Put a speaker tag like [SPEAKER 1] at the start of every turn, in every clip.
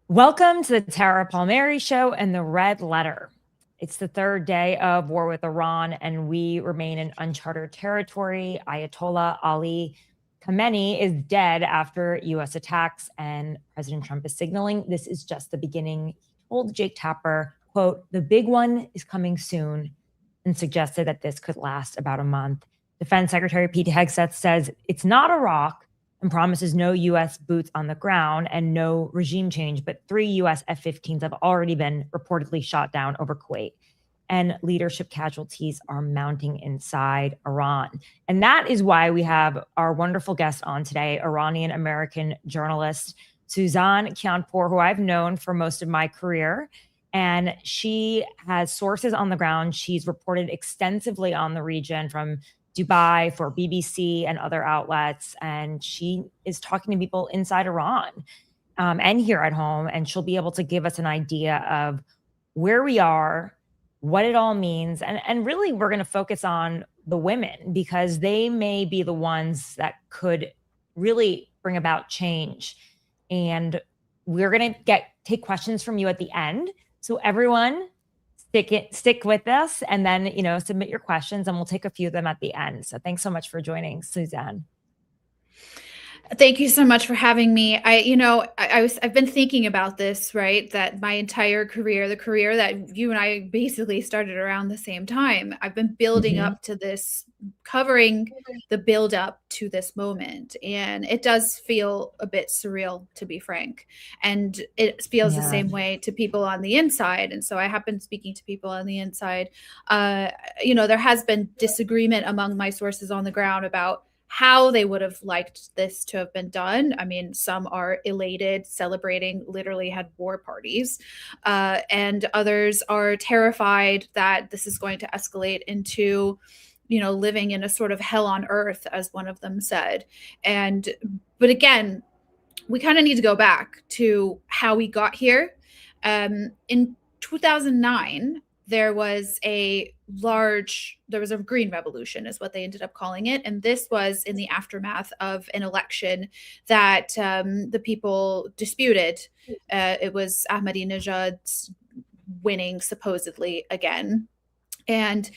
[SPEAKER 1] Welcome to the Tara Palmeri Show and the Red Letter. It's the third day of war with Iran, and we remain in uncharted territory. Ayatollah Ali Khamenei is dead after U.S. attacks, and President Trump is signaling this is just the beginning. He told Jake Tapper, quote, "The big one is coming soon," and suggested that this could last about a month. Defense Secretary Pete Hegseth says it's not Iraq, and promises no U.S. boots on the ground and no regime change, but 3 U.S. F-15s have already been reportedly shot down over Kuwait. And leadership casualties are mounting inside Iran. And that is why we have our wonderful guest on today, Iranian-American journalist Suzanne Kianpour, who I've known for most of my career. And she has sources on the ground. She's reported extensively on the region from Dubai for BBC and other outlets. And she is talking to people inside Iran and here at home. And she'll be able to give us an idea of where we are, what it all means. And really, we're going to focus on the women because they may be the ones that could really bring about change. And we're going to take questions from you at the end. So everyone, stick with us, and then submit your questions, and we'll take a few of them at the end. So thanks so much for joining, Suzanne.
[SPEAKER 2] Thank you so much for having me. I've been thinking about this, right? That my entire career, the career that you and I basically started around the same time, I've been building up to this, covering the build up to this moment. And it does feel a bit surreal, to be frank. And it feels the same way to people on the inside. And so I have been speaking to people on the inside. There has been disagreement among my sources on the ground about how they would have liked this to have been done. I mean, some are elated, celebrating, literally had war parties, and others are terrified that this is going to escalate into, living in a sort of hell on earth, as one of them said. But again, we kind of need to go back to how we got here. In 2009, there was a green revolution is what they ended up calling it. And this was in the aftermath of an election that the people disputed. It was Ahmadinejad winning supposedly again. And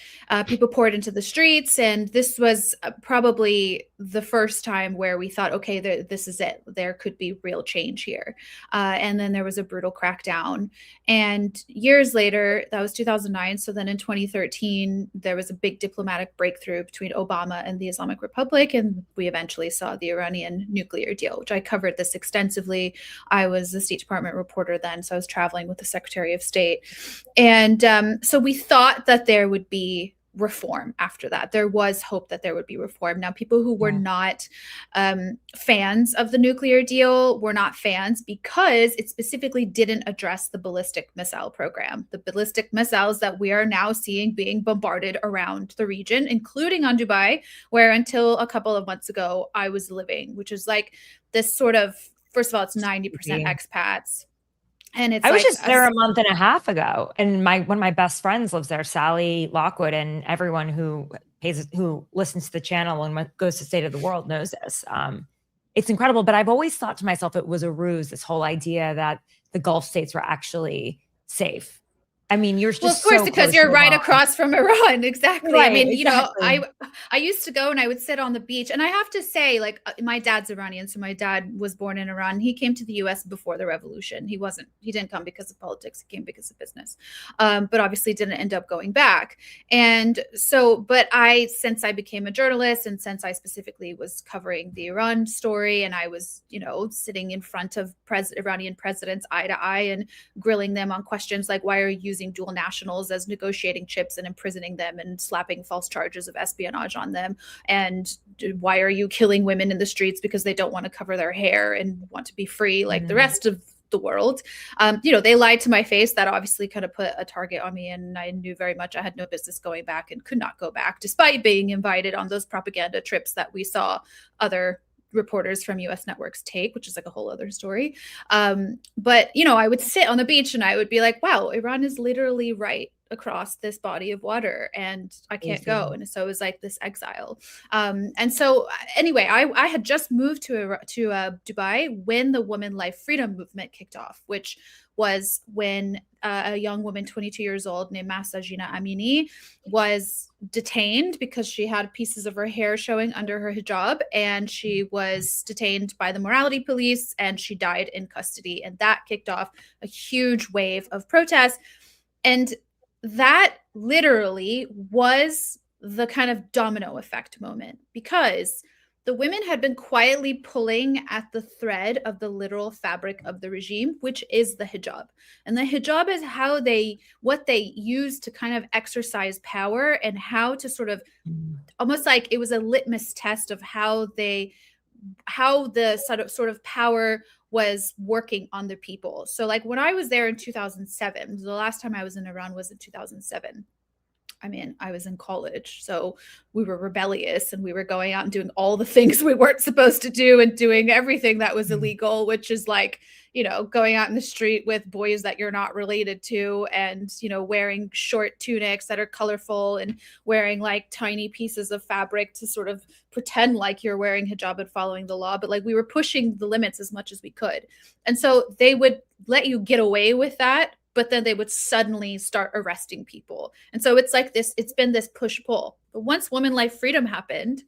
[SPEAKER 2] people poured into the streets. And this was probably the first time where we thought, okay, this is it. There could be real change here. And then there was a brutal crackdown. And years later, that was 2009. So then in 2013, there was a big diplomatic breakthrough between Obama and the Islamic Republic. And we eventually saw the Iranian nuclear deal, which I covered this extensively. I was the State Department reporter then, so I was traveling with the Secretary of State. And so we thought that there would be reform after that. There was hope that there would be reform. Now, people who were not fans of the nuclear deal were not fans because it specifically didn't address the ballistic missile program, the ballistic missiles that we are now seeing being bombarded around the region, including on Dubai, where until a couple of months ago I was living, which is like this sort of, first of all, it's 90% expats. And it's
[SPEAKER 1] I was just there a month and a half ago, and one of my best friends lives there, Sally Lockwood, and everyone who listens to the channel and goes to State of the World knows this. It's incredible, but I've always thought to myself it was a ruse, this whole idea that the Gulf states were actually safe. I mean, you're just
[SPEAKER 2] of course, because you're right across from Iran. Exactly. Right, I mean, exactly. I used to go and I would sit on the beach, and I have to say, like, my dad's Iranian. So my dad was born in Iran. He came to the US before the revolution. He didn't come because of politics. He came because of business. But obviously didn't end up going back. And so, but since I became a journalist and since I specifically was covering the Iran story, and I was, sitting in front of Iranian presidents eye to eye and grilling them on questions like, why are you using dual nationals as negotiating chips and imprisoning them and slapping false charges of espionage on them? And why are you killing women in the streets because they don't want to cover their hair and want to be free like the rest of the world? They lied to my face. That obviously kind of put a target on me, and I knew very much I had no business going back and could not go back, despite being invited on those propaganda trips that we saw other reporters from US networks take, which is like a whole other story. But I would sit on the beach and I would be like, wow, Iran is literally right across this body of water and I can't go. And so it was like this exile. And so anyway, I had just moved to Dubai when the Women Life Freedom movement kicked off, which was when a young woman, 22 years old, named Mahsa Jina Amini, was detained because she had pieces of her hair showing under her hijab, and she was detained by the morality police, and she died in custody. And that kicked off a huge wave of protests. And that literally was the kind of domino effect moment, because the women had been quietly pulling at the thread of the literal fabric of the regime, which is the hijab. And the hijab is what they use to kind of exercise power, and how to sort of almost like it was a litmus test of how the sort of power was working on the people. So like when I was there in 2007, the last time I was in Iran was in 2007. I mean, I was in college, so we were rebellious and we were going out and doing all the things we weren't supposed to do and doing everything that was illegal, which is like, you know, going out in the street with boys that you're not related to, and, you know, wearing short tunics that are colorful and wearing like tiny pieces of fabric to sort of pretend like you're wearing hijab and following the law. But like we were pushing the limits as much as we could. And so they would let you get away with that, but then they would suddenly start arresting people. And so it's like this, it's been this push-pull. But once Women Life Freedom happened,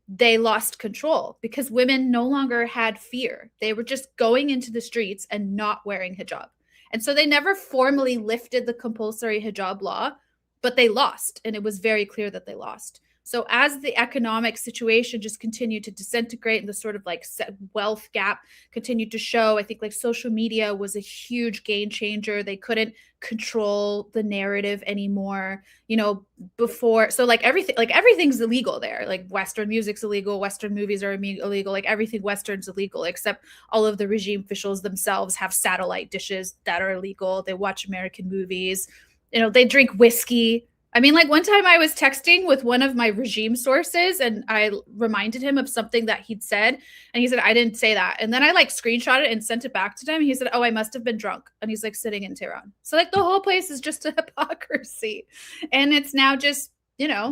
[SPEAKER 2] they lost control because women no longer had fear. They were just going into the streets and not wearing hijab. And so they never formally lifted the compulsory hijab law, but they lost. And it was very clear that they lost. So as the economic situation just continued to disintegrate and the sort of like wealth gap continued to show, I think like social media was a huge game changer. They couldn't control the narrative anymore, you know, before. So like everything's illegal there. Like Western music's illegal, Western movies are illegal, like everything Western's illegal, except all of the regime officials themselves have satellite dishes that are illegal. They watch American movies, you know, they drink whiskey. I mean, like one time I was texting with one of my regime sources and I reminded him of something that he'd said. And he said, I didn't say that. And then I like screenshot it and sent it back to him. He said, oh, I must have been drunk. And he's like sitting in Tehran. So like the whole place is just a hypocrisy. And it's now just, you know,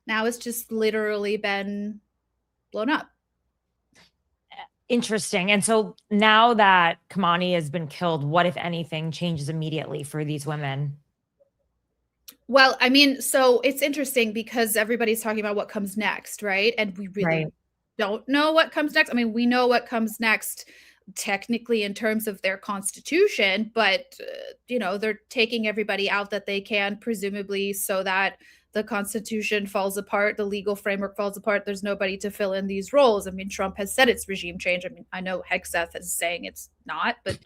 [SPEAKER 2] now it's just literally been blown up.
[SPEAKER 1] Interesting. And so now that Khamenei has been killed, what, if anything, changes immediately for these women?
[SPEAKER 2] Well, I mean, so it's interesting because everybody's talking about what comes next, right? And we really don't know what comes next. I mean, we know what comes next technically in terms of their constitution, but, you know, they're taking everybody out that they can, presumably so that the constitution falls apart, the legal framework falls apart. There's nobody to fill in these roles. I mean, Trump has said it's regime change. I mean, I know Hegseth is saying it's not, but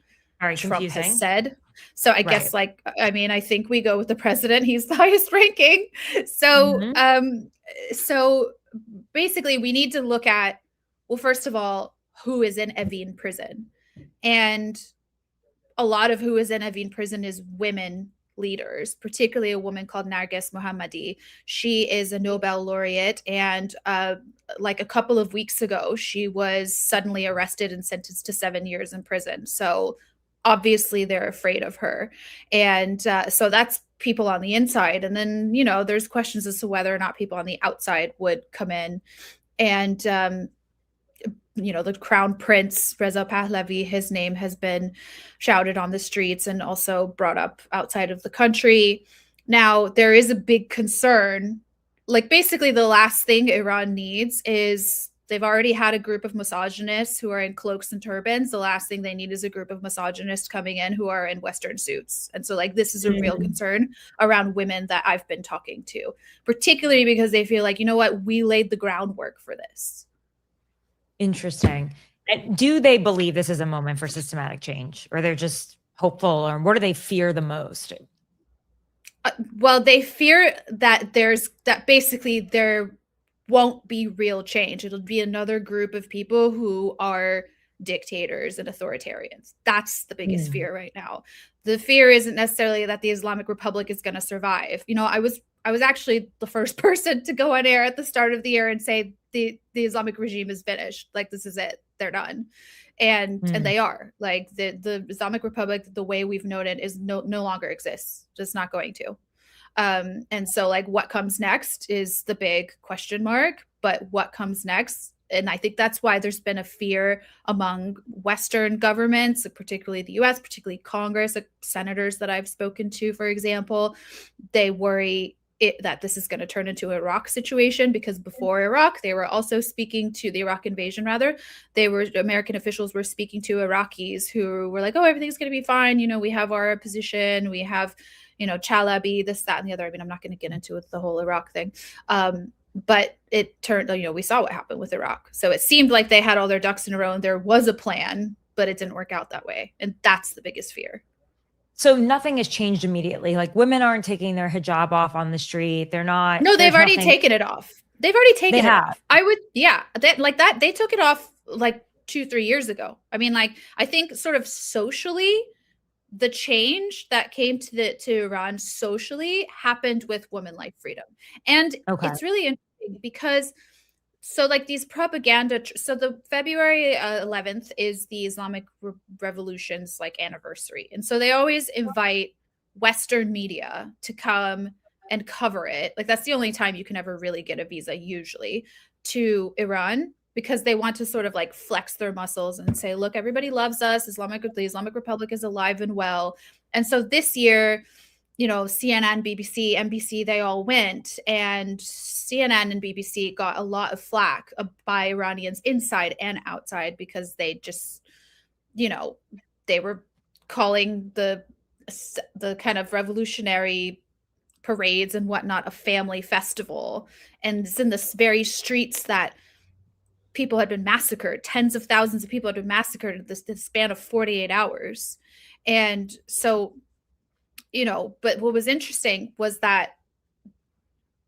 [SPEAKER 2] Trump has said. So I guess like, I mean, I think we go with the president. He's the highest ranking. So, so basically we need to look at, well, first of all, who is in Evin prison? And a lot of who is in Evin prison is women leaders, particularly a woman called Narges Mohammadi. She is a Nobel laureate. And like a couple of weeks ago, she was suddenly arrested and sentenced to 7 years in prison. So obviously they're afraid of her. And so that's people on the inside. And then, you know, there's questions as to whether or not people on the outside would come in. And, you know, the Crown Prince, Reza Pahlavi, his name has been shouted on the streets and also brought up outside of the country. Now, there is a big concern. Like basically the last thing Iran needs is, they've already had a group of misogynists who are in cloaks and turbans. The last thing they need is a group of misogynists coming in who are in Western suits. And so like, this is a real concern around women that I've been talking to, particularly because they feel like, you know what, we laid the groundwork for this.
[SPEAKER 1] Interesting. And do they believe this is a moment for systematic change, or they're just hopeful, or what do they fear the most?
[SPEAKER 2] Well, they fear that basically there won't be real change. It'll be another group of people who are dictators and authoritarians. That's the biggest fear right now. The fear isn't necessarily that the Islamic Republic is going to survive. You know, I was actually the first person to go on air at the start of the year and say the Islamic regime is finished. Like, this is it. They're done. And they are. Like the Islamic Republic, the way we've known it, is no longer exists. Just not going to. And so like what comes next is the big question mark, but what comes next? And I think that's why there's been a fear among Western governments, particularly the US, particularly Congress, like senators that I've spoken to, for example. They worry that this is going to turn into an Iraq situation, because before Iraq, they were also speaking to the Iraq invasion, rather. American officials were speaking to Iraqis who were like, oh, everything's going to be fine. You know, we have our position. We have, you know, Chalabi, this, that, and the other. I mean, I'm not going to get into the whole Iraq thing. But it turned, you know, we saw what happened with Iraq. So it seemed like they had all their ducks in a row and there was a plan, but it didn't work out that way. And that's the biggest fear.
[SPEAKER 1] So nothing has changed immediately. Like women aren't taking their hijab off on the street. They're not.
[SPEAKER 2] No, they've already taken it off. They've already taken it off. I would, yeah, like that. They took it off like 2-3 years ago. I mean, like, I think sort of socially, the change that came to Iran socially happened with women like freedom. And it's really interesting because, so like these propaganda, so the February 11th is the Islamic Revolution's like anniversary. And so they always invite Western media to come and cover it. Like that's the only time you can ever really get a visa usually to Iran, because they want to sort of like flex their muscles and say, look, everybody loves us. The Islamic Republic is alive and well. And so this year, you know, CNN, BBC, NBC, they all went, and CNN and BBC got a lot of flack by Iranians inside and outside, because they just, you know, they were calling the kind of revolutionary parades and whatnot a family festival. And it's in the very streets that people had been massacred. Tens of thousands of people had been massacred in this span of 48 hours. And so, you know, but what was interesting was that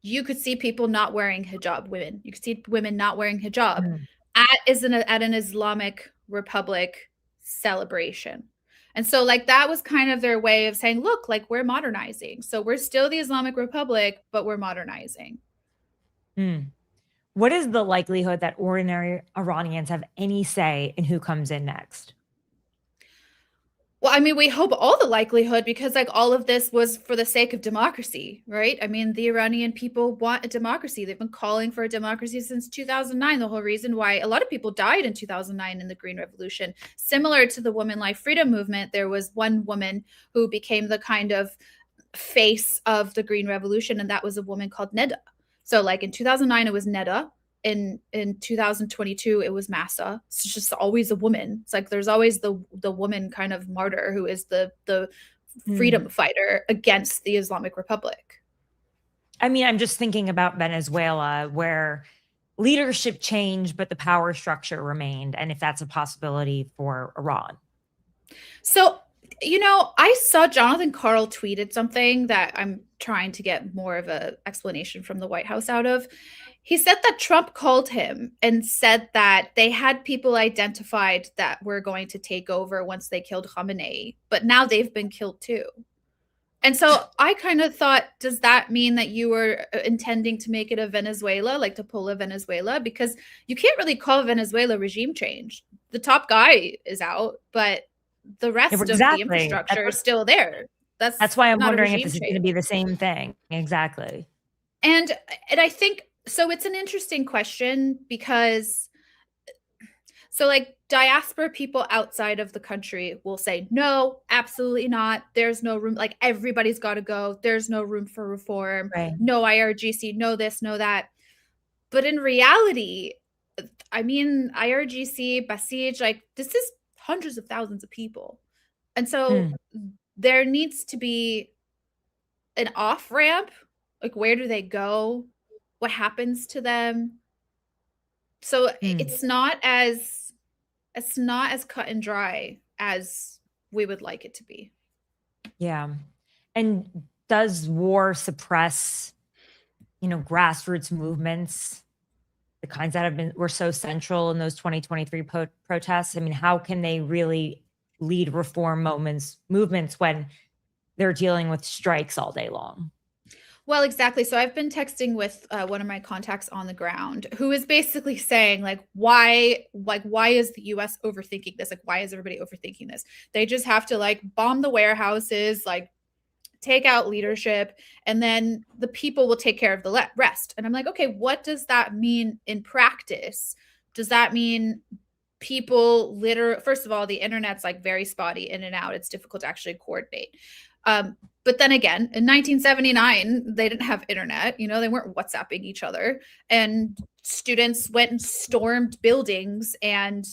[SPEAKER 2] you could see people not wearing hijab, women. You could see women not wearing hijab at an Islamic Republic celebration. And so like that was kind of their way of saying, look, like we're modernizing. So we're still the Islamic Republic, but we're modernizing.
[SPEAKER 1] What is the likelihood that ordinary Iranians have any say in who comes in next?
[SPEAKER 2] Well, I mean, we hope all the likelihood, because like all of this was for the sake of democracy, right? I mean, the Iranian people want a democracy. They've been calling for a democracy since 2009. The whole reason why a lot of people died in 2009 in the Green Revolution. Similar to the Women Life Freedom movement, there was one woman who became the kind of face of the Green Revolution, and that was a woman called Neda. So like in 2009, it was Neda. In 2022, it was Massa. It's just always a woman. It's like there's always the woman kind of martyr who is the freedom fighter against the Islamic Republic.
[SPEAKER 1] I mean, I'm just thinking about Venezuela, where leadership changed, but the power structure remained, and if that's a possibility for Iran.
[SPEAKER 2] So, you know, I saw Jonathan Karl tweeted something that I'm trying to get more of an explanation from the White House out of. He said that Trump called him and said that they had people identified that were going to take over once they killed Khamenei, but now they've been killed too. And so I kind of thought, does that mean that you were intending to make it a Venezuela, like to pull a Venezuela? Because you can't really call Venezuela regime change. The top guy is out, but the rest of the infrastructure is still there.
[SPEAKER 1] That's why I'm wondering if this is going to be the same thing. Exactly.
[SPEAKER 2] And I think, so it's an interesting question, because so like diaspora people outside of the country will say, no, absolutely not. There's no room. Like everybody's got to go. There's no room for reform.
[SPEAKER 1] Right.
[SPEAKER 2] No IRGC, no this, no that. But in reality, I mean, IRGC, Basij, like this is hundreds of thousands of people. And so there needs to be an off ramp. Like, where do they go? What happens to them? So it's not as cut and dry as we would like it to be.
[SPEAKER 1] Yeah. And does war suppress, you know, grassroots movements, the kinds that were so central in those 2023 protests? I mean, how can they really lead reform movements when they're dealing with strikes all day long?
[SPEAKER 2] Well, exactly. So I've been texting with one of my contacts on the ground, who is basically saying, like, why is the US overthinking this? Like, why is everybody overthinking this? They just have to like bomb the warehouses, like take out leadership, and then the people will take care of the rest. And I'm like, okay, what does that mean in practice? Does that mean people first of all, the internet's like very spotty in and out. It's difficult to actually coordinate. But then again, in 1979, they didn't have internet, they weren't WhatsApping each other, and students went and stormed buildings, and,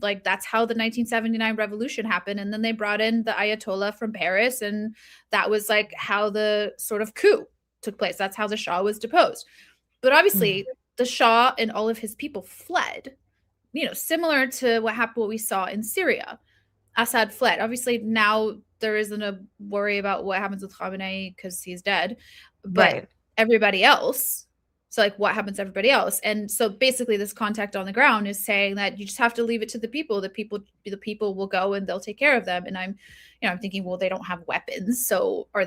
[SPEAKER 2] like that's how the 1979 revolution happened. And then they brought in the Ayatollah from Paris, and that was like how the sort of coup took place. That's how the Shah was deposed. But obviously the Shah and all of his people fled, similar to what we saw in Syria. Assad fled. Obviously now there isn't a worry about what happens with Khamenei because he's dead, but everybody else. So like what happens to everybody else? And so basically this contact on the ground is saying that you just have to leave it to the people. The people will go and they'll take care of them. And I'm thinking, well, they don't have weapons. So are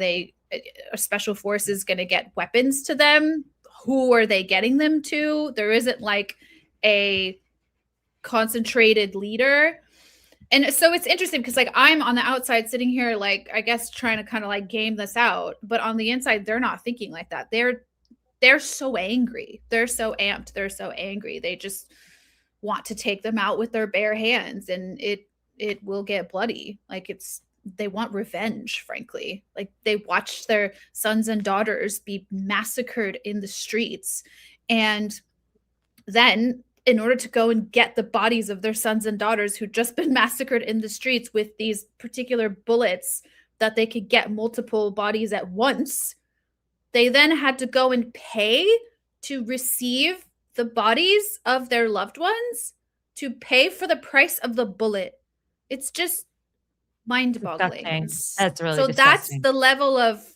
[SPEAKER 2] special forces going to get weapons to them? Who are they getting them to? There isn't like a concentrated leader. And so it's interesting because like I'm on the outside sitting here, like, I guess trying to kind of like game this out, but on the inside, they're not thinking like that. They're so angry. They're so amped. They're so angry. They just want to take them out with their bare hands, and it will get bloody. Like they want revenge, frankly. Like they watched their sons and daughters be massacred in the streets. And then in order to go and get the bodies of their sons and daughters who'd just been massacred in the streets with these particular bullets that they could get multiple bodies at once, they then had to go and pay to receive the bodies of their loved ones, to pay for the price of the bullet. It's just mind-boggling.
[SPEAKER 1] That's really
[SPEAKER 2] so
[SPEAKER 1] disgusting.
[SPEAKER 2] that's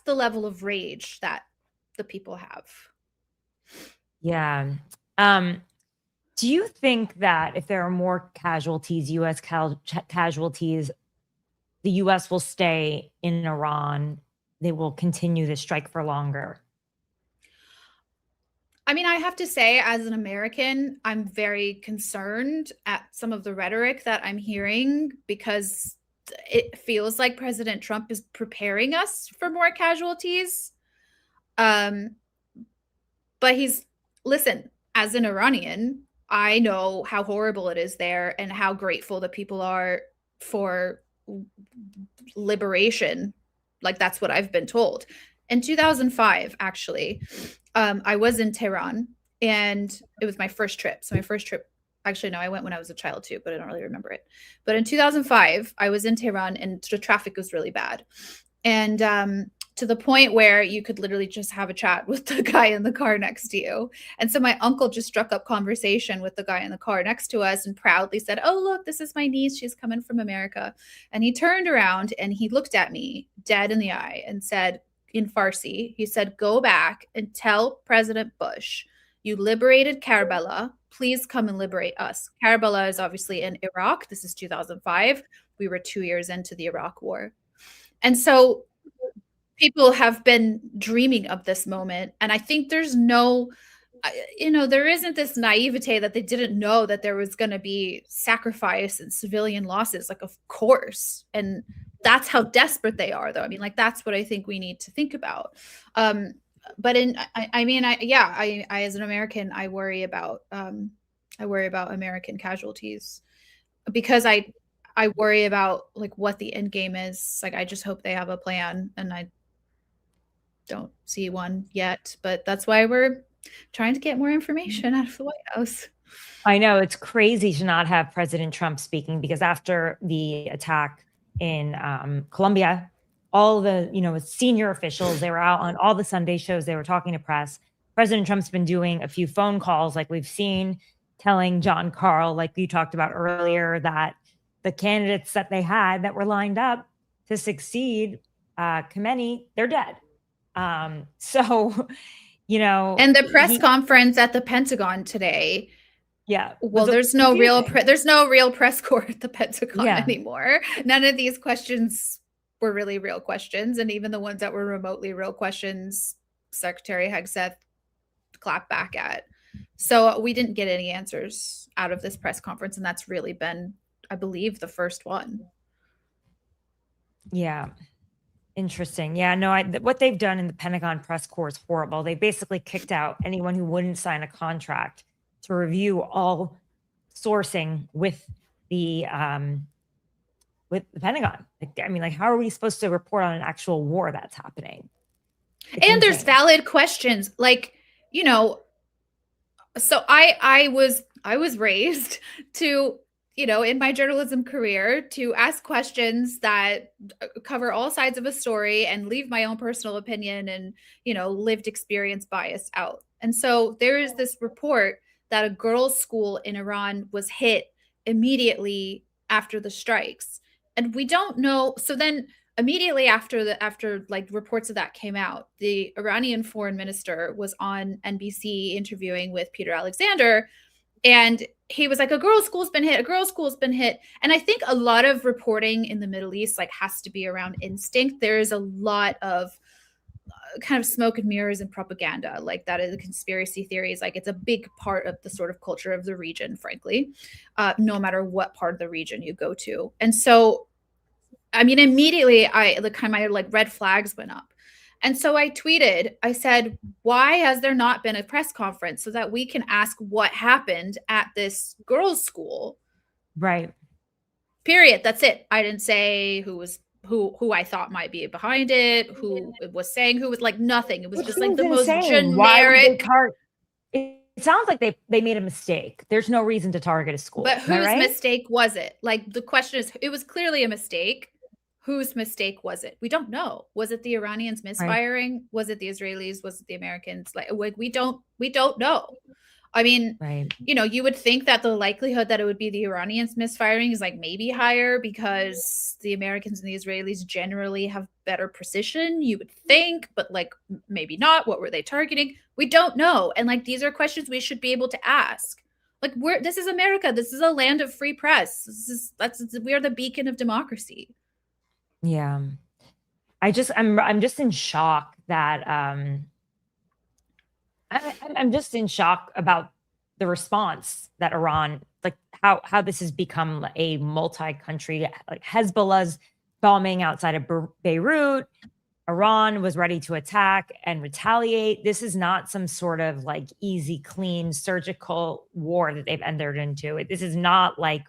[SPEAKER 2] the level of rage that the people have.
[SPEAKER 1] Yeah. Do you think that if there are more casualties, U.S. casualties, the U.S. will stay in Iran? They will continue the strike for longer?
[SPEAKER 2] I mean, I have to say, as an American, I'm very concerned at some of the rhetoric that I'm hearing, because it feels like President Trump is preparing us for more casualties. But listen, as an Iranian, I know how horrible it is there and how grateful the people are for liberation. Like, that's what I've been told. In 2005, actually, I was in Tehran, and it was my first trip. So my first trip, actually, no, I went when I was a child too, but I don't really remember it. But in 2005, I was in Tehran, and the traffic was really bad. And to the point where you could literally just have a chat with the guy in the car next to you. And so my uncle just struck up conversation with the guy in the car next to us and proudly said, "Oh, look, this is my niece. She's coming from America." And he turned around and he looked at me dead in the eye and said, in Farsi, he said, "Go back and tell President Bush, you liberated Karbala. Please come and liberate us." Karbala is obviously in Iraq. This is 2005. We were 2 years into the Iraq War. And so people have been dreaming of this moment. And I think there's there isn't this naivete that they didn't know that there was going to be sacrifice and civilian losses. Like, of course. And that's how desperate they are, though. I mean, like, that's what I think we need to think about. But I as an American, I worry about American casualties, because I worry about like what the end game is. Like, I just hope they have a plan, and I don't see one yet. But that's why we're trying to get more information out of the White House.
[SPEAKER 1] I know it's crazy to not have President Trump speaking, because after the attack in Colombia, all the senior officials, they were out on all the Sunday shows. They were talking to press. President Trump's been doing a few phone calls, like we've seen, telling John Carl, like you talked about earlier, that the candidates that they had that were lined up to succeed Khamenei, they're dead. And
[SPEAKER 2] the press conference at the Pentagon today.
[SPEAKER 1] Yeah.
[SPEAKER 2] Well, there's no real press corps at the Pentagon anymore. None of these questions were really real questions. And even the ones that were remotely real questions, Secretary Hegseth clapped back at. So we didn't get any answers out of this press conference. And that's really been, I believe, the first one.
[SPEAKER 1] Yeah. Interesting. Yeah, no, what they've done in the Pentagon press corps is horrible. They basically kicked out anyone who wouldn't sign a contract to review all sourcing with the Pentagon. Like, I mean, like, how are we supposed to report on an actual war that's happening? It's
[SPEAKER 2] and there's
[SPEAKER 1] insane.
[SPEAKER 2] valid questions, like, you know, so I was raised to, you know, in my journalism career, to ask questions that cover all sides of a story and leave my own personal opinion and, you know, lived experience bias out. And so there is this report that a girls' school in Iran was hit immediately after the strikes. And we don't know. So then immediately after like reports of that came out, the Iranian foreign minister was on NBC interviewing with Peter Alexander, and he was like, a girls' school's been hit, a girls' school's been hit. And I think a lot of reporting in the Middle East like has to be around instinct. There is a lot of kind of smoke and mirrors and propaganda, like that is the conspiracy theories. Like it's a big part of the sort of culture of the region, frankly, no matter what part of the region you go to. And so, I mean, immediately my like red flags went up. And so I tweeted, I said, why has there not been a press conference so that we can ask what happened at this girls' school?
[SPEAKER 1] Right.
[SPEAKER 2] Period. That's it. I didn't say who I thought might be behind it, who was saying who, was like nothing. It was just like the most generic.
[SPEAKER 1] It sounds like they made a mistake. There's no reason to target a school.
[SPEAKER 2] But whose mistake was it? Like the question is, it was clearly a mistake. Whose mistake was it? We don't know. Was it the Iranians misfiring? Right. Was it the Israelis? Was it the Americans? Like we don't know. I mean, right. You know, you would think that the likelihood that it would be the Iranians misfiring is like maybe higher because the Americans and the Israelis generally have better precision, you would think, but like maybe not. What were they targeting? We don't know. And like these are questions we should be able to ask. Like this is America. This is a land of free press. We are the beacon of democracy.
[SPEAKER 1] Yeah. I'm just in shock that I'm just in shock about the response that Iran, like how this has become a multi-country, like Hezbollah's bombing outside of Beirut. Iran was ready to attack and retaliate. This is not some sort of like easy, clean, surgical war that they've entered into. This is not like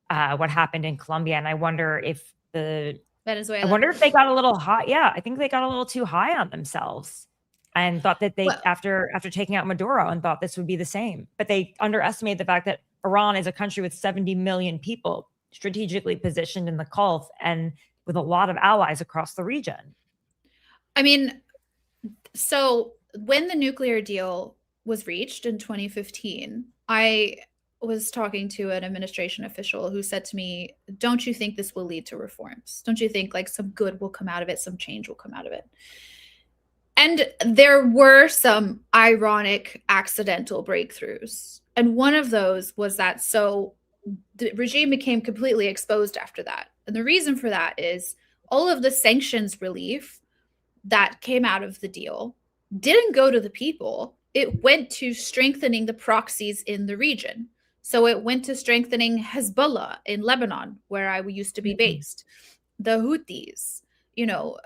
[SPEAKER 1] what happened in Colombia. And I wonder if
[SPEAKER 2] Venezuela.
[SPEAKER 1] I wonder if they got a little high. Yeah, I think they got a little too high on themselves and thought that they, after taking out Maduro, and thought this would be the same. But they underestimated the fact that Iran is a country with 70 million people, strategically positioned in the Gulf and with a lot of allies across the region.
[SPEAKER 2] I mean, so when the nuclear deal was reached in 2015, I was talking to an administration official who said to me, don't you think this will lead to reforms? Don't you think like some good will come out of it? Some change will come out of it? And there were some ironic accidental breakthroughs. And one of those was that so the regime became completely exposed after that. And the reason for that is all of the sanctions relief that came out of the deal didn't go to the people. It went to strengthening the proxies in the region. So it went to strengthening Hezbollah in Lebanon, where I used to be based, the Houthis, you know,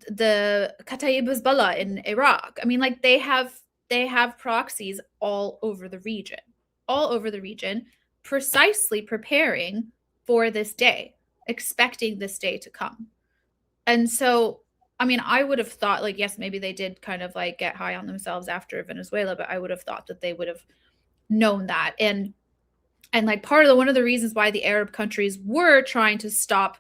[SPEAKER 2] the Kataib Hezbollah in Iraq. I mean, like they have proxies all over the region, precisely preparing for this day, expecting this day to come. And so, I mean, I would have thought like, yes, maybe they did kind of like get high on themselves after Venezuela, but I would have thought that they would have known that. And like one of the reasons why the Arab countries were trying to stop,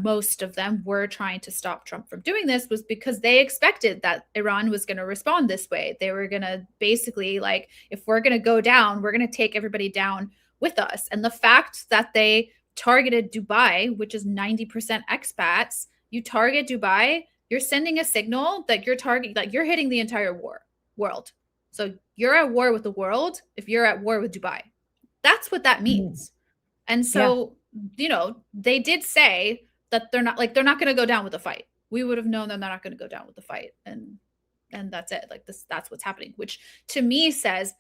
[SPEAKER 2] most of them were trying to stop Trump from doing this, was because they expected that Iran was going to respond this way. They were going to basically like, if we're going to go down, we're going to take everybody down with us. And the fact that they targeted Dubai, which is 90% expats, you target Dubai, you're sending a signal that you're hitting the entire world. So you're at war with the world if you're at war with Dubai. That's what that means. And so, you know, they did say that they're not going to go down with the fight. We would have known that they're not going to go down with the fight. And that's it. Like that's what's happening, which to me says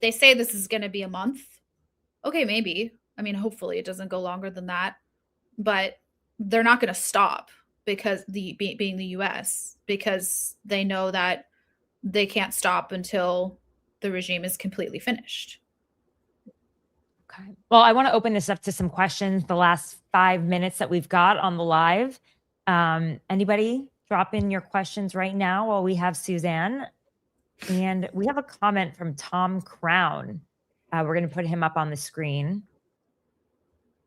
[SPEAKER 2] they say this is going to be a month. Okay, maybe. I mean, hopefully it doesn't go longer than that, but they're not going to stop because being the US, because they know that they can't stop until the regime is completely finished.
[SPEAKER 1] Okay. Well, I want to open this up to some questions the last 5 minutes that we've got on the live. Anybody drop in your questions right now while we have Suzanne. And we have a comment from Tom Crown. We're going to put him up on the screen.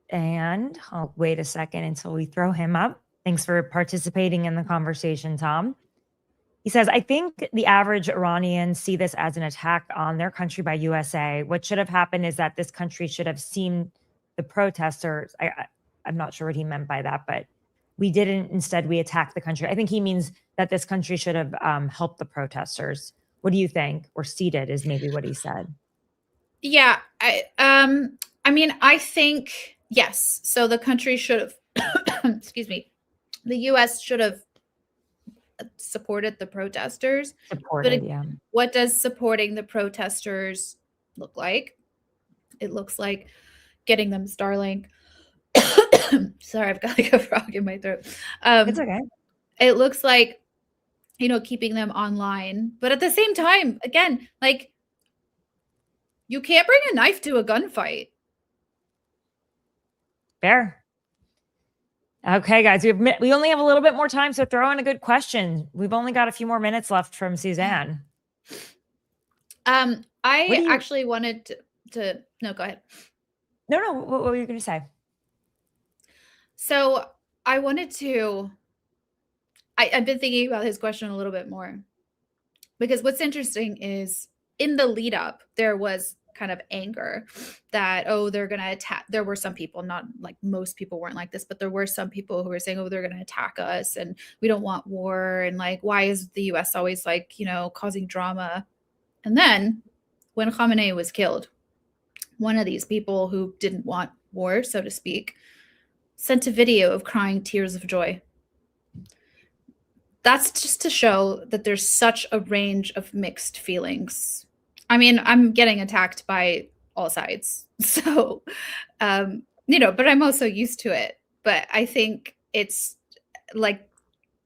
[SPEAKER 1] And I'll wait a second until we throw him up. Thanks for participating in the conversation, Tom. He says, I think the average Iranians see this as an attack on their country by USA. What should have happened is that this country should have seen the protesters. I'm not sure what he meant by that, but we didn't. Instead, we attacked the country. I think he means that this country should have helped the protesters. What do you think? Or seated is maybe what he said.
[SPEAKER 2] Yeah, I mean, I think, yes. So the country should have, excuse me, the US should have supported the protesters.
[SPEAKER 1] Supported,
[SPEAKER 2] but what does supporting the protesters look like? It looks like getting them Starlink. Sorry, I've got like a frog in my throat.
[SPEAKER 1] It's okay.
[SPEAKER 2] It looks like, you know, keeping them online. But at the same time, again, like, you can't bring a knife to a gunfight.
[SPEAKER 1] Fair. Okay, guys, we only have a little bit more time, so throw in a good question. We've only got a few more minutes left from Suzanne.
[SPEAKER 2] I actually wanted to no, go ahead.
[SPEAKER 1] No, what were you going to say?
[SPEAKER 2] So I wanted to, I've been thinking about his question a little bit more, because what's interesting is in the lead up, there was kind of anger that, oh, they're going to attack. There were some people, not like most people weren't like this, but there were some people who were saying, oh, they're going to attack us and we don't want war. And like, why is the US always like, you know, causing drama? And then when Khamenei was killed, one of these people who didn't want war, so to speak, sent a video of crying tears of joy. That's just to show that there's such a range of mixed feelings. I mean, I'm getting attacked by all sides. So, you know, but I'm also used to it. But I think it's like,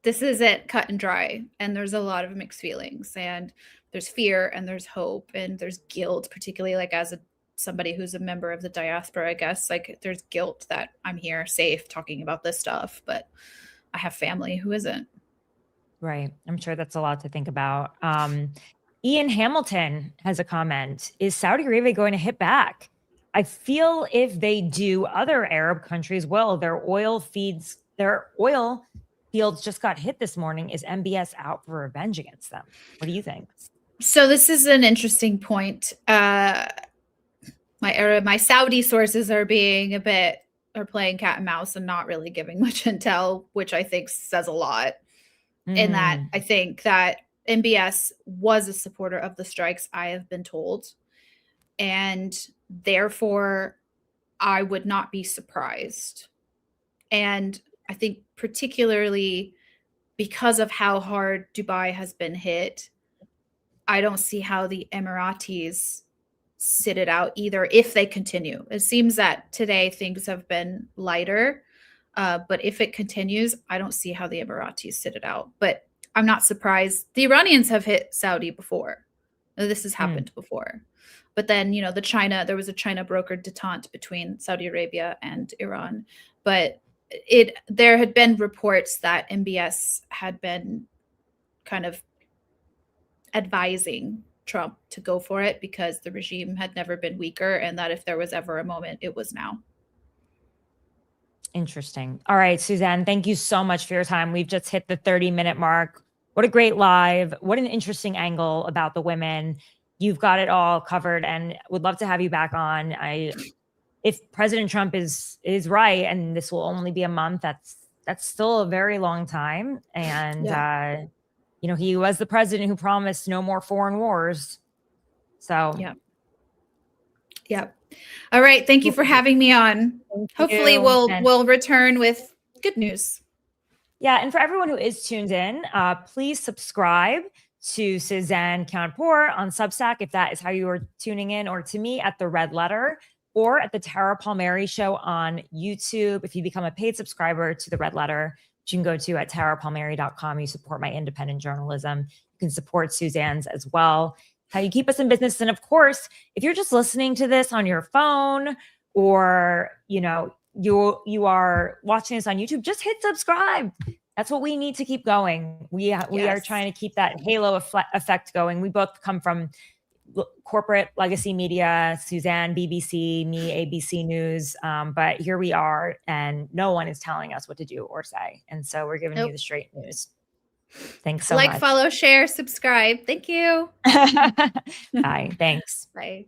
[SPEAKER 2] this isn't cut and dry. And there's a lot of mixed feelings. And there's fear and there's hope and there's guilt, particularly like as somebody who's a member of the diaspora, I guess, like there's guilt that I'm here safe talking about this stuff, but I have family who isn't.
[SPEAKER 1] Right. I'm sure that's a lot to think about. Ian Hamilton has a comment. Is Saudi Arabia going to hit back? I feel if they do, other Arab countries will. Their oil fields just got hit this morning. Is MBS out for revenge against them? What do you think?
[SPEAKER 2] So this is an interesting point. My Saudi sources are playing cat and mouse and not really giving much intel, which I think says a lot. In that I think that MBS was a supporter of the strikes, I have been told. And therefore, I would not be surprised. And I think particularly because of how hard Dubai has been hit, I don't see how the Emiratis sit it out either if they continue. It seems that today things have been lighter, but if it continues, I don't see how the Emiratis sit it out. But I'm not surprised. The Iranians have hit Saudi before. This has happened before. But then, you know, there was a China brokered detente between Saudi Arabia and Iran. But there had been reports that MBS had been kind of advising Trump to go for it because the regime had never been weaker, and that if there was ever a moment, it was now.
[SPEAKER 1] Interesting. All right, Suzanne, thank you so much for your time. We've just hit the 30-minute mark. What a great live. What an interesting angle about the women. You've got it all covered and would love to have you back on. If President Trump is right, and this will only be a month, that's still a very long time. And, you know, he was the president who promised no more foreign wars. So,
[SPEAKER 2] yeah. All right. Thank you for having me on. Hopefully we'll return with good news.
[SPEAKER 1] Yeah. And for everyone who is tuned in, please subscribe to Suzanne Kianpour on Substack, if that is how you are tuning in, or to me at The Red Letter, or at the Tara Palmeri Show on YouTube. If you become a paid subscriber to The Red Letter, you can go to at tarapalmeri.com. You support my independent journalism. You can support Suzanne's as well. How you keep us in business. And of course, if you're just listening to this on your phone, or you are watching this on YouTube, just hit subscribe. That's what we need to keep going. We are trying to keep that halo effect going. We both come from corporate legacy media, Suzanne, BBC, me, ABC News. But here we are, and no one is telling us what to do or say. And so we're giving you the straight news. Thanks so much.
[SPEAKER 2] Follow, share, subscribe. Thank you.
[SPEAKER 1] Bye. Thanks.
[SPEAKER 2] Bye.